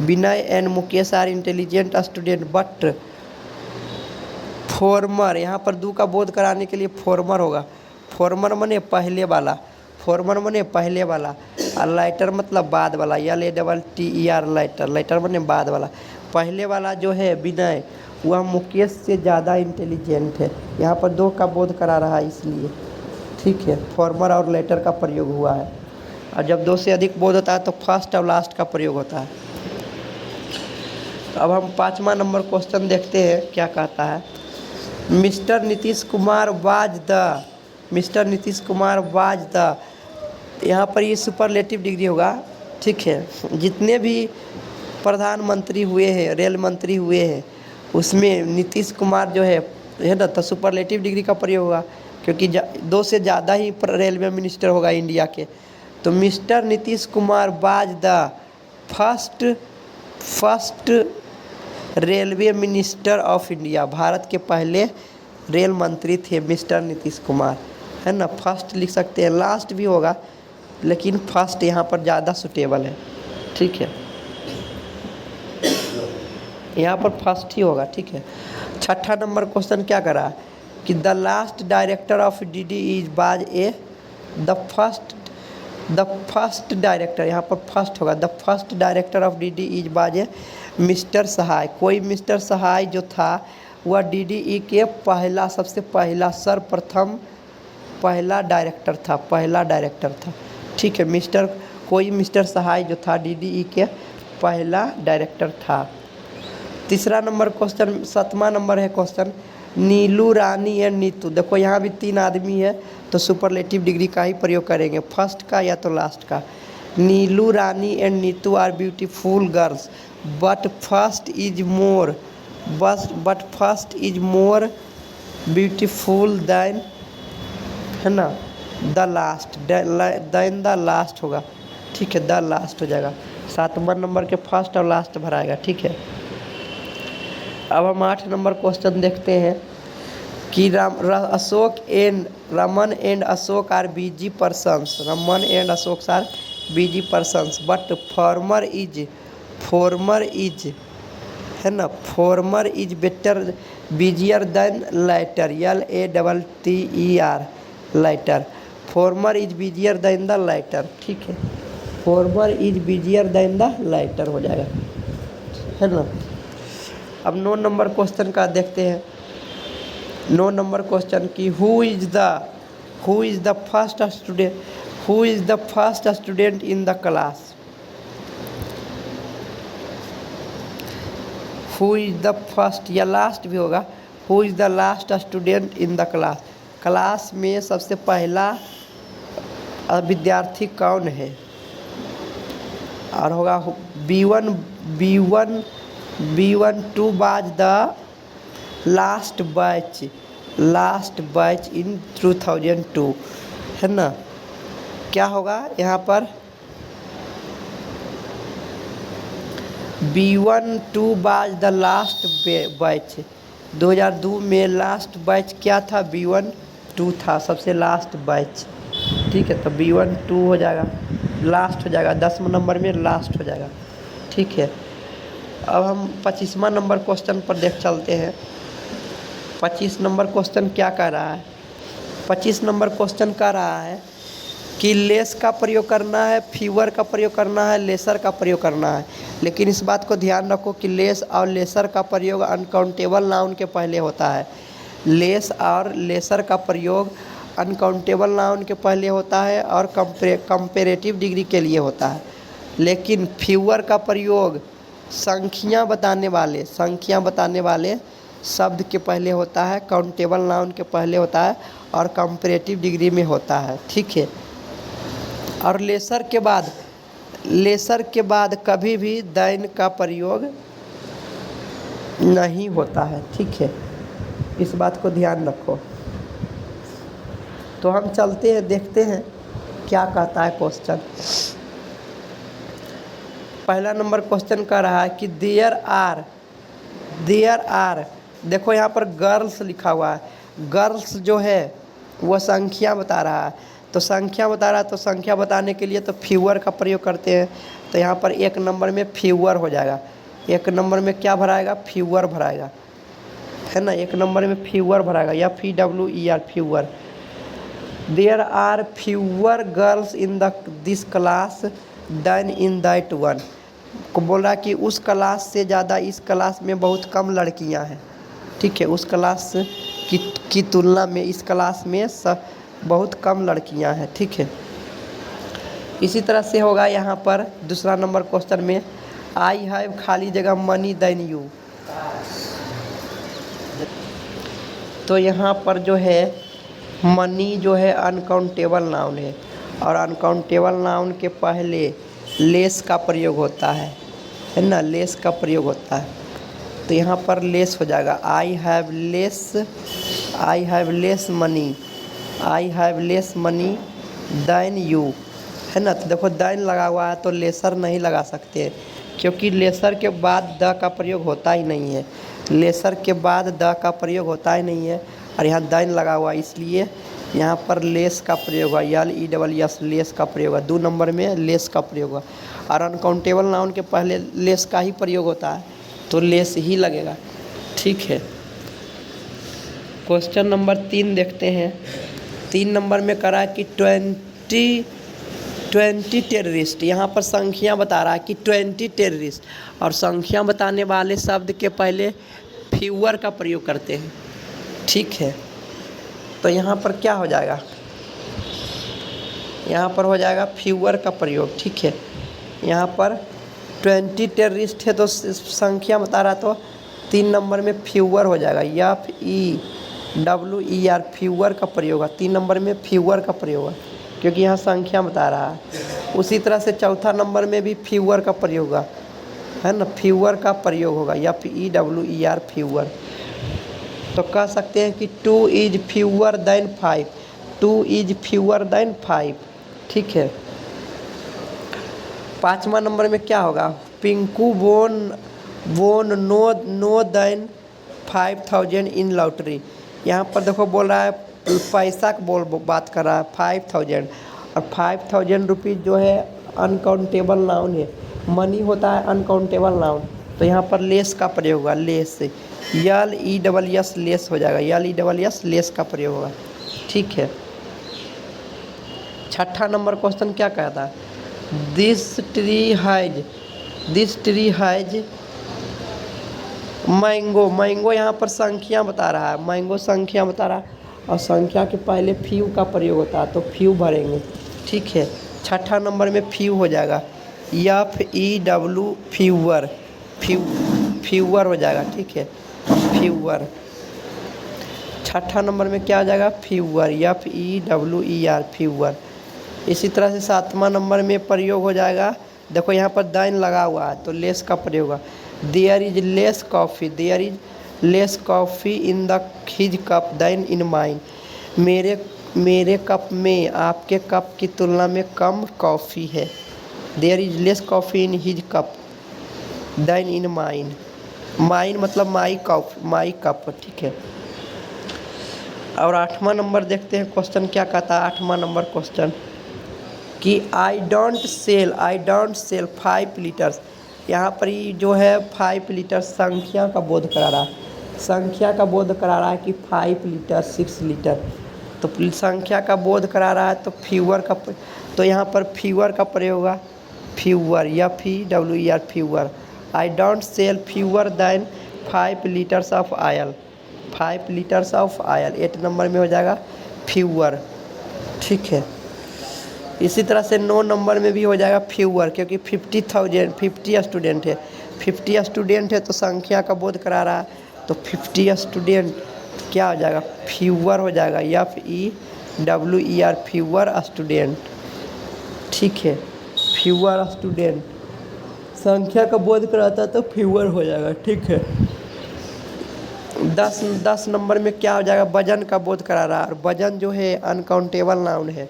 Vinay and Mukesh are intelligent student but former, यहाँ पर 2 का बोध कराने के लिए फॉर्मर होगा। फॉर्मर मने पहले वाला, फॉर्मर मने पहले वाला, और लाइटर मतलब बाद वाला, LATTER लाइटर, लाइटर मने बाद वाला। पहले वाला जो है विनय वह मुकेश से ज़्यादा इंटेलिजेंट है। यहाँ पर 2 का बोध करा रहा है इसलिए। ठीक है, फॉर्मर और लेटर का प्रयोग हुआ है, और जब 2 से अधिक बोध होता है तो फर्स्ट और लास्ट का प्रयोग होता है। तो अब हम 5वां नंबर क्वेश्चन देखते हैं क्या कहता है। Mister Nitish Kumar was the, यहाँ पर ये सुपरलेटिव डिग्री होगा। ठीक है, जितने भी प्रधानमंत्री हुए हैं, रेल मंत्री हुए हैं, उसमें नीतीश कुमार जो है ना, तो सुपरलेटिव डिग्री का प्रयोग होगा, क्योंकि 2 से ज़्यादा ही रेलवे मिनिस्टर होगा इंडिया के। तो mister Nitish Kumar was the first railway minister of India, Bharat के पहले रेल मंत्री थे मिस्टर नीतीश कुमार, है ना। फर्स्ट लिख सकते हैं, लास्ट भी होगा लेकिन फर्स्ट यहाँ पर ज़्यादा सुटेबल है। ठीक है, यहाँ पर फर्स्ट ही होगा। ठीक है, 6ठा नंबर क्वेश्चन क्या करा कि the last director of DD is बाज ए, द फर्स्ट डायरेक्टर, यहाँ पर फर्स्ट होगा, the first director of DD is बाज ए मिस्टर सहाय। कोई मिस्टर सहाय जो था वह DDE के सबसे पहला सर्वप्रथम पहला डायरेक्टर था, पहला डायरेक्टर था। ठीक है, मिस्टर सहाय जो था DDE के पहला डायरेक्टर था। तीसरा नंबर क्वेश्चन, 7वां नंबर है question, Neelu, Rani and Neetu. देखो यहाँ भी 3 आदमी है तो सुपरलेटिव डिग्री का ही प्रयोग करेंगे, फर्स्ट का या तो लास्ट का। Neelu, Rani and Neetu are beautiful girls but first is more beautiful than, है ना, the last, then the last होगा। ठीक है, द लास्ट हो जाएगा। 7वां नंबर के फर्स्ट और लास्ट भराएगा। ठीक है, अब हम 8 नंबर क्वेश्चन देखते हैं कि Raman and Ashok are busy persons. Raman and Ashok are busy persons but former is, है ना, former is better busier than latter, LATTER, latter. Former is busier than the latter. ठीक है, former is busier than the latter हो जाएगा, है ना। अब 9 number question का देखते हैं। 9 नंबर क्वेश्चन की who is the first student in the class. Who is the first, या लास्ट भी होगा, who is the last student in the class. Class में सबसे पहला विद्यार्थी कौन है, और होगा B12 was the last batch in 2002, है ना। क्या होगा यहाँ पर, B12 was the last batch, 2002 में लास्ट बैच क्या था, B12 था, सबसे लास्ट बैच। ठीक है, तो B12 हो जाएगा, लास्ट हो जाएगा, 10वें नंबर में लास्ट हो जाएगा। ठीक है, अब हम 25वां नंबर क्वेश्चन पर देख चलते हैं। 25 नंबर क्वेश्चन क्या कह रहा है, 25 नंबर क्वेश्चन कह रहा है कि लेस का प्रयोग करना है, फीवर का प्रयोग करना है, लेसर का प्रयोग करना है। लेकिन इस बात को ध्यान रखो कि लेस और लेसर का प्रयोग अनकाउंटेबल नाउन के पहले होता है। लेस और लेसर का प्रयोग अनकाउंटेबल नाउन के पहले होता है और कंपेरेटिव डिग्री के लिए होता है। लेकिन फीवर का प्रयोग संख्या बताने वाले शब्द के पहले होता है, काउंटेबल नाउन के पहले होता है और कंपेरेटिव डिग्री में होता है। ठीक है, और लेसर के बाद कभी भी दैन का प्रयोग नहीं होता है। ठीक है, इस बात को ध्यान रखो। तो हम चलते हैं, देखते हैं क्या कहता है क्वेश्चन। पहला नंबर क्वेश्चन कह रहा है कि देयर आर, देखो यहाँ पर गर्ल्स लिखा हुआ है, गर्ल्स जो है वो संख्या बता रहा है, तो संख्या बता रहा है तो संख्या बताने के लिए तो फीवर का प्रयोग करते हैं। तो यहाँ पर 1 नंबर में फीवर हो जाएगा, 1 नंबर में क्या भराएगा, फीवर भराएगा, है ना, 1 नंबर में फीवर भराएगा, या FEWER, fewer. There are fewer girls in this class than in that one, को बोल रहा है कि उस क्लास से ज़्यादा इस क्लास में बहुत कम लड़कियां हैं। ठीक है, उस क्लास की तुलना में इस क्लास में बहुत कम लड़कियां हैं। ठीक है, इसी तरह से होगा यहाँ पर दूसरा नंबर क्वेश्चन में, आई हैव खाली जगह मनी देन यू। तो यहाँ पर जो है मनी जो है अनकाउंटेबल नाउन है, और अनकाउंटेबल नाउन के पहले लेस का प्रयोग होता है ना, लेस का प्रयोग होता है। तो यहाँ पर लेस हो जाएगा, I have less money than you, है ना। तो देखो देन लगा हुआ है तो लेसर नहीं लगा सकते, क्योंकि लेसर के बाद द का प्रयोग होता ही नहीं है, लेसर के बाद द का प्रयोग होता ही नहीं है, और यहाँ देन लगा हुआ है, इसलिए यहाँ पर लेस का प्रयोग है, LESS, लेस का प्रयोग है। 2 नंबर में लेस का प्रयोग है, और अनकाउंटेबल नाउन के पहले लेस का ही प्रयोग होता है, तो लेस ही लगेगा। ठीक है, क्वेश्चन नंबर 3 देखते हैं। 3 नंबर में करा कि 20 टेररिस्ट, यहाँ पर संख्या बता रहा है कि 20 टेररिस्ट, और संख्या बताने वाले शब्द के पहले फ्यूअर का प्रयोग करते हैं। ठीक है, तो यहाँ पर क्या हो जाएगा, यहाँ पर हो जाएगा फ्यूअर का प्रयोग, ठीक है। यहाँ पर 20 टेररिस्ट है तो संख्या बता रहा, तो 3 नंबर में फ्यूअर हो जाएगा, FEWER फ्यूअर का प्रयोग है। 3 नंबर में फ्यूअर का प्रयोग है क्योंकि यहाँ संख्या बता रहा है। उसी तरह से चौथा नंबर में भी फ्यूअर का प्रयोग है ना, फ्यूअर का प्रयोग होगा, FEWER फ्यूअर। तो कह सकते हैं कि 2 is fewer than 5, 2 is fewer than 5, ठीक है। 5वां नंबर में क्या होगा, पिंकू बोन नो देन 5000 इन लॉटरी। यहाँ पर देखो बोल रहा है पैसा का बात कर रहा है 5000, और 5000 रुपीज़ जो है अनकाउंटेबल नाउन है, मनी होता है अनकाउंटेबल नाउन। तो यहाँ पर लेस का प्रयोग होगा, लेस LESS लेस हो जाएगा, LESS लेस का प्रयोग होगा, ठीक है। 6ठा नंबर क्वेश्चन क्या कहता है, दिस ट्री हैज मैंगो यहाँ पर संख्या बता रहा है, मैंगो संख्या बता रहा है, और संख्या के पहले फ्यू का प्रयोग होता है तो फ्यू भरेंगे, ठीक है। 6ठा नंबर में फ्यू हो जाएगा, FEW फ्यूअर हो जाएगा, ठीक है, फ्यूअर। 6ठा नंबर में क्या हो जाएगा, फ्यूअर, FEWER फ्यूअर। इसी तरह से 7वां नंबर में प्रयोग हो जाएगा, देखो यहाँ पर दाइन लगा हुआ है तो लेस का प्रयोग होगा, there is less coffee in the his cup than in mine. मेरे कप में आपके कप की तुलना में कम कॉफ़ी है, there is less coffee in his cup than in mine. Mine मतलब माई कप, ठीक है। और 8वां नंबर देखते हैं क्वेश्चन क्या कहता है। 8वां नंबर क्वेश्चन कि आई डोंट सेल 5 लीटर्स। यहाँ पर ही जो है 5 लीटर संख्या का बोध करा रहा है, संख्या का बोध करा रहा है कि 5 लीटर 6 लीटर, तो संख्या का बोध करा रहा है तो फ्यूअर का, तो यहाँ पर फ्यूअर का प्रयोग होगा, fewer, FEWER fewer. I don't sell fewer than 5 litres of oil, 5 litres of oil. 8 number में हो जाएगा फ्यूअर, ठीक है। इसी तरह से 9 नंबर में भी हो जाएगा फ्यूअर, क्योंकि 50 स्टूडेंट है, 50 स्टूडेंट है तो संख्या का बोध करा रहा है, तो 50 स्टूडेंट क्या हो जाएगा, फ्यूअर हो जाएगा, FEWER फ्यूअर स्टूडेंट, ठीक है। फ्यूअर स्टूडेंट संख्या का बोध कराता तो फ्यूअर हो जाएगा, ठीक है। 10 नंबर में क्या हो जाएगा, वजन का बोध करा रहा है, और वजन जो है अनकाउंटेबल नाउन है,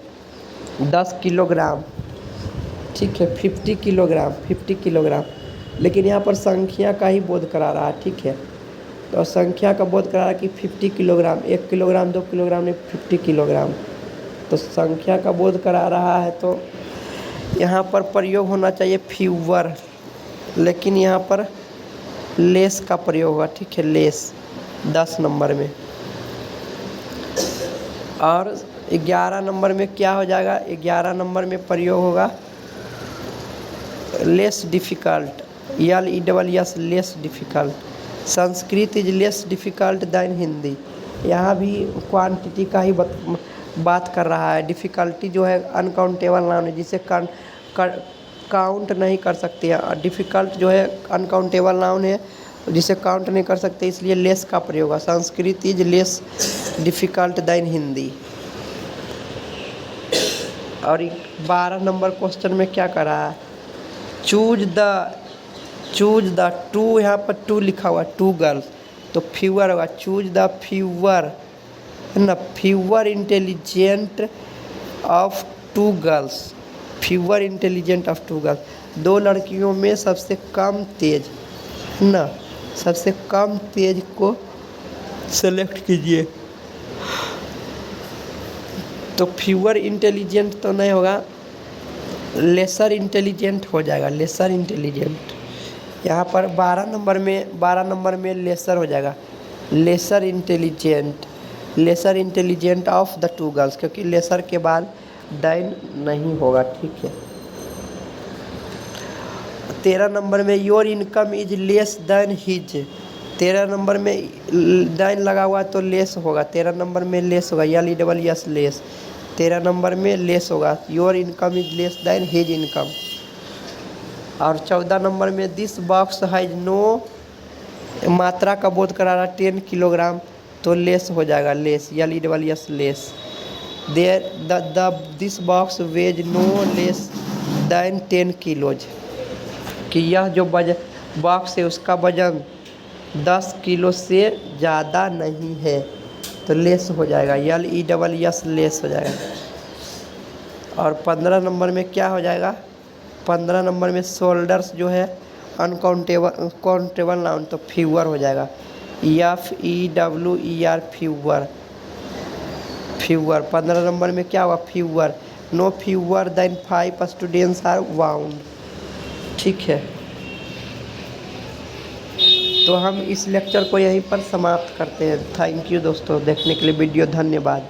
10 किलोग्राम, ठीक है, 50 किलोग्राम, लेकिन यहाँ पर संख्या का ही बोध करा रहा है, ठीक है। तो संख्या का बोध करा रहा है कि 50 किलोग्राम, 1 किलोग्राम 2 किलोग्राम नहीं 50 किलोग्राम, तो संख्या का बोध करा रहा है, तो यहाँ पर प्रयोग होना चाहिए फ्यूअर, लेकिन यहाँ पर लेस का प्रयोग होगा, ठीक है, लेस 10 नंबर में। और 11 नंबर में क्या हो जाएगा, 11 नंबर में प्रयोग होगा less difficult, LESS less difficult. Sanskrit is less difficult than Hindi, यहाँ भी क्वांटिटी का ही बात कर रहा है। डिफ़िकल्टी जो है अनकाउंटेबल नाउन है, जिसे काउंट नहीं कर सकते हैं। डिफ़िकल्ट जो है अनकाउंटेबल नाउन है जिसे काउंट नहीं कर सकते, इसलिए लेस का प्रयोग है। Sanskrit is less difficult than Hindi. और 12 नंबर क्वेश्चन में क्या कर रहा है, चूज द 2, यहाँ पर 2 लिखा हुआ 2 गर्ल्स, तो फ्यूअर होगा, चूज द फ्यूअर है ना, fewer intelligent of 2 girls, fewer intelligent of 2 girls. 2 लड़कियों में सबसे कम तेज है ना, सबसे कम तेज को सेलेक्ट कीजिए, तो फ्यूअर इंटेलिजेंट तो नहीं होगा, लेसर इंटेलिजेंट हो जाएगा, लेसर इंटेलिजेंट। यहाँ पर 12 नंबर में लेसर हो जाएगा, lesser intelligent of the 2 girls, क्योंकि लेसर के बाद डाइन नहीं होगा, ठीक है। 13 नंबर में your income is less than his, 13 number में डाइन लगा हुआ तो लेस होगा, 13 नंबर में लेस होगा, LESS लेस। 13 नंबर में लेस होगा, your income is less than his income. और 14 नंबर में दिस बॉक्स हैज नो, मात्रा का बोध करा रहा 10 किलोग्राम, तो लेस हो जाएगा, less, LESS less. There this box weighs no less than 10 kilos, कि यह जो बॉक्स है उसका वजन 10 किलो से ज़्यादा नहीं है, तो लेस हो जाएगा, LESS लेस हो जाएगा। और 15 नंबर में क्या हो जाएगा, 15 नंबर में शोल्डर्स जो है अनकाउंटेबल नाउन, तो फ्यूअर हो जाएगा, FEWER फ्यूअर, फ्यूअर। 15 नंबर में क्या हुआ, fewer, no fewer than 5 students are bound. ठीक है, तो हम इस लेक्चर को यहीं पर समाप्त करते हैं। थैंक यू दोस्तों देखने के लिए वीडियो, धन्यवाद।